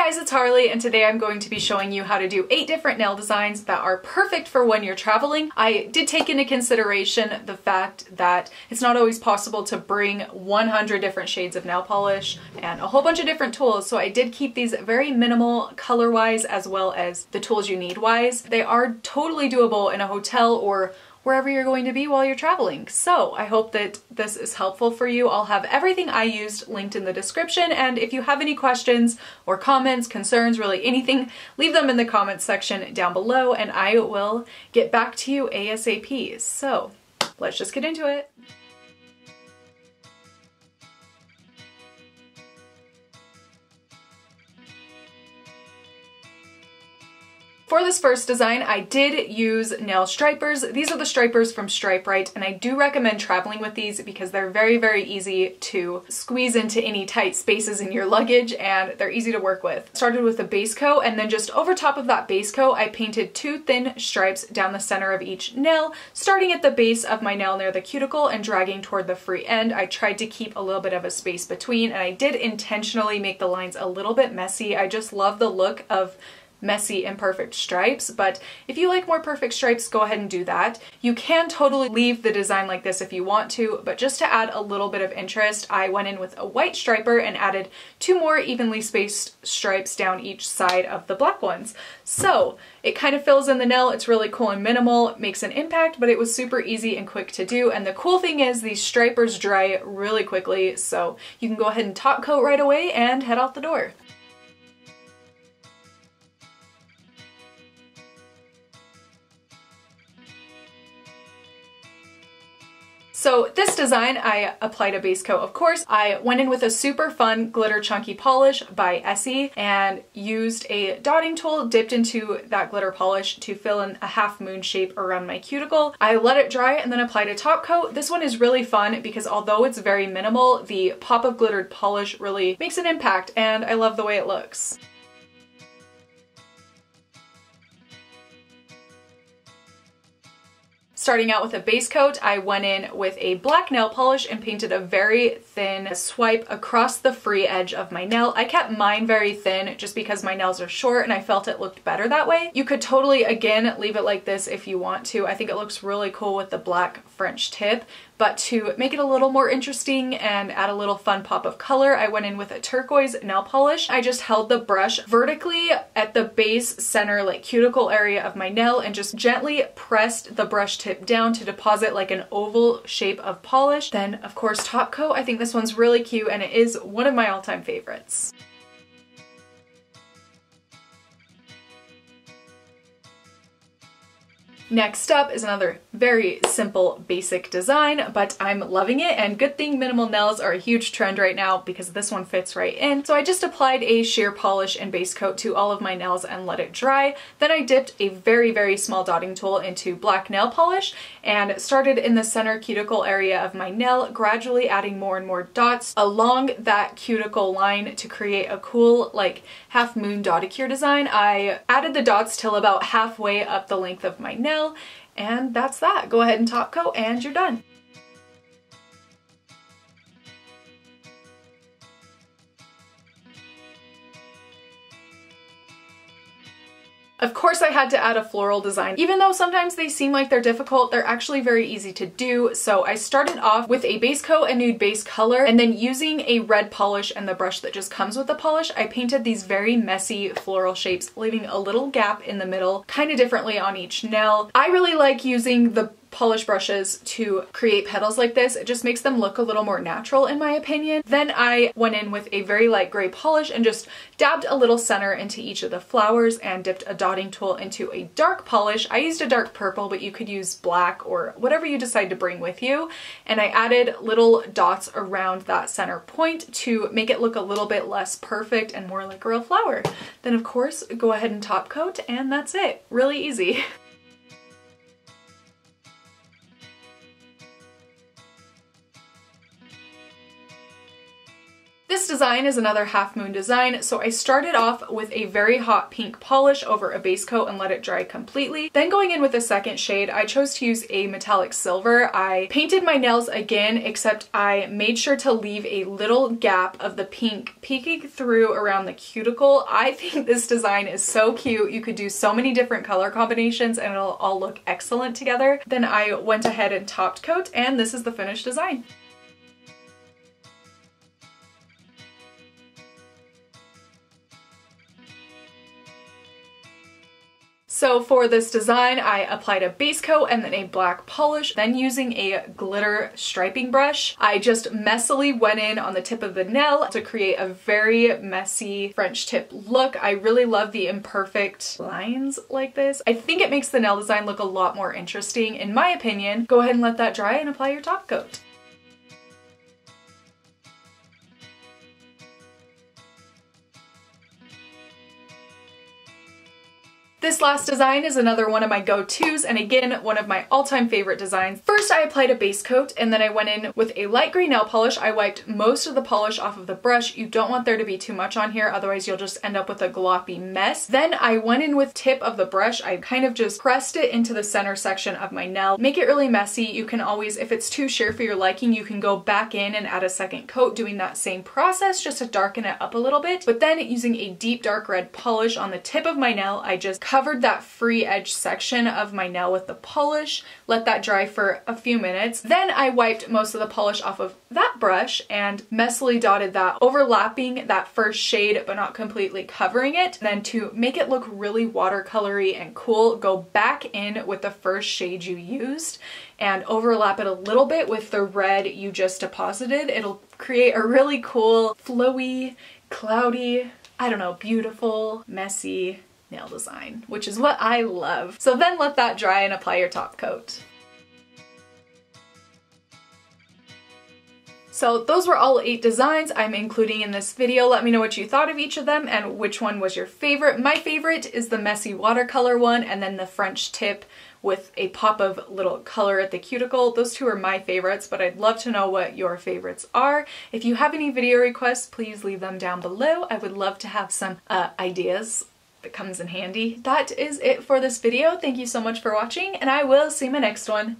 guys, it's Harley, and today I'm going to be showing you how to do 8 different nail designs that are perfect for when you're traveling. I did take into consideration the fact that it's not always possible to bring 100 different shades of nail polish and a whole bunch of different tools, so I did keep these very minimal color-wise as well as the tools you need-wise. They are totally doable in a hotel or wherever you're going to be while you're traveling. So I hope that this is helpful for you. I'll have everything I used linked in the description, and if you have any questions or comments, concerns, really anything, leave them in the comments section down below and I will get back to you ASAP. So let's just get into it. For this first design, I did use nail stripers. These are the stripers from Stripe Right, and I do recommend traveling with these because they're very, very easy to squeeze into any tight spaces in your luggage, and they're easy to work with. Started with a base coat, and then just over top of that base coat, I painted 2 thin stripes down the center of each nail, starting at the base of my nail near the cuticle and dragging toward the free end. I tried to keep a little bit of a space between, and I did intentionally make the lines a little bit messy. I just love the look of messy imperfect stripes, but if you like more perfect stripes, go ahead and do that. You can totally leave the design like this if you want to, but just to add a little bit of interest, I went in with a white striper and added 2 more evenly spaced stripes down each side of the black ones. So it kind of fills in the nail. It's really cool and minimal, makes an impact, but it was super easy and quick to do. And the cool thing is these stripers dry really quickly, so you can go ahead and top coat right away and head out the door. So this design, I applied a base coat, of course. I went in with a super fun glitter chunky polish by Essie and used a dotting tool dipped into that glitter polish to fill in a half moon shape around my cuticle. I let it dry and then applied a top coat. This one is really fun because although it's very minimal, the pop of glittered polish really makes an impact, and I love the way it looks. Starting out with a base coat, I went in with a black nail polish and painted a very thin swipe across the free edge of my nail. I kept mine very thin just because my nails are short and I felt it looked better that way. You could totally, again, leave it like this if you want to. I think it looks really cool with the black French tip, but to make it a little more interesting and add a little fun pop of color, I went in with a turquoise nail polish. I just held the brush vertically at the base center, like cuticle area of my nail, and just gently pressed the brush tip down to deposit like an oval shape of polish. Then of course top coat. I think this one's really cute and it is one of my all-time favorites. Next up is another very simple basic design, but I'm loving it, and good thing minimal nails are a huge trend right now because this one fits right in. So I just applied a sheer polish and base coat to all of my nails and let it dry. Then I dipped a very, very small dotting tool into black nail polish and started in the center cuticle area of my nail, gradually adding more and more dots along that cuticle line to create a cool like half moon dotticure design. I added the dots till about halfway up the length of my nail, and that's that. Go ahead and top coat and you're done. Of course I had to add a floral design. Even though sometimes they seem like they're difficult, they're actually very easy to do. So I started off with a base coat and nude base color, and then using a red polish and the brush that just comes with the polish, I painted these very messy floral shapes, leaving a little gap in the middle, kind of differently on each nail. I really like using the polish brushes to create petals like this. It just makes them look a little more natural in my opinion. Then I went in with a very light gray polish and just dabbed a little center into each of the flowers and dipped a dotting tool into a dark polish. I used a dark purple, but you could use black or whatever you decide to bring with you. And I added little dots around that center point to make it look a little bit less perfect and more like a real flower. Then of course, go ahead and top coat, and that's it. Really easy. This design is another half moon design, so I started off with a very hot pink polish over a base coat and let it dry completely. Then going in with a second shade, I chose to use a metallic silver. I painted my nails again, except I made sure to leave a little gap of the pink peeking through around the cuticle. I think this design is so cute. You could do so many different color combinations and it'll all look excellent together. Then I went ahead and topped coat, and this is the finished design. So for this design, I applied a base coat and then a black polish. Then using a glitter striping brush, I just messily went in on the tip of the nail to create a very messy French tip look. I really love the imperfect lines like this. I think it makes the nail design look a lot more interesting, in my opinion. Go ahead and let that dry and apply your top coat. This last design is another one of my go-tos, and again, one of my all-time favorite designs. First, I applied a base coat, and then I went in with a light gray nail polish. I wiped most of the polish off of the brush. You don't want there to be too much on here, otherwise you'll just end up with a gloppy mess. Then I went in with tip of the brush. I kind of just pressed it into the center section of my nail. Make it really messy. You can always, if it's too sheer for your liking, you can go back in and add a second coat doing that same process just to darken it up a little bit. But then using a deep dark red polish on the tip of my nail, I just covered that free edge section of my nail with the polish, let that dry for a few minutes. Then I wiped most of the polish off of that brush and messily dotted that, overlapping that first shade but not completely covering it. Then to make it look really watercolory and cool, go back in with the first shade you used and overlap it a little bit with the red you just deposited. It'll create a really cool, flowy, cloudy, I don't know, beautiful, messy nail design, which is what I love. So then let that dry and apply your top coat. So those were all 8 designs I'm including in this video. Let me know what you thought of each of them and which one was your favorite. My favorite is the messy watercolor one, and then the French tip with a pop of little color at the cuticle. Those 2 are my favorites, but I'd love to know what your favorites are. If you have any video requests, please leave them down below. I would love to have some ideas that comes in handy. That is it for this video. Thank you so much for watching, and I will see you in my next one.